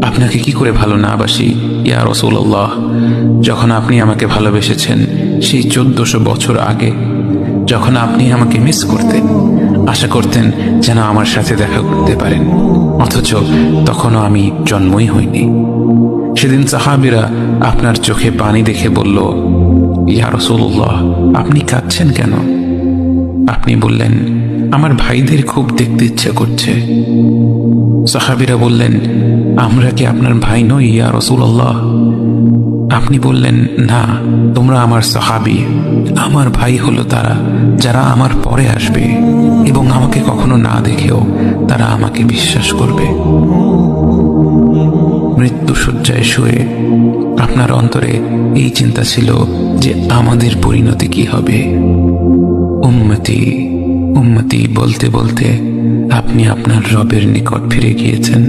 আপনাকে কি করে ভালো না বাসি ইয়া রাসূলুল্লাহ। যখন আপনি আমাকে ভালোবেসেছেন সেই 1400 বছর আগে, যখন আপনি আমাকে মিস করতেন, আশা করতেন যেন আমার সাথে দেখা করতে পারেন, অথচ তখনও আমি জন্মই হইনি। সেদিন সাহাবীরা আপনার চোখে পানি দেখে বলল, ইয়া রাসূলুল্লাহ, আপনি কাঁদছেন কেন? আপনি বললেন, আমার ভাইদের খুব দেখতে ইচ্ছে করছে। সাহাবীরা বললেন, আমরা কি আপনার ভাই নই ইয়া রাসূলুল্লাহ? আপনি বললেন, না, তোমরা আমার সাহাবী। আমার ভাই হলো তারা যারা আমার পরে আসবে এবং আমাকে কখনো না দেখেও তারা আমাকে বিশ্বাস করবে। মৃত্যু শয্যায় শুয়ে আপনার অন্তরে এই চিন্তা ছিল যে আমাদের পরিণতি কি হবে। উম্মতি উম্মতি বলতে বলতে আপনি আপনার রবের নিকট ফিরে গিয়েছেন।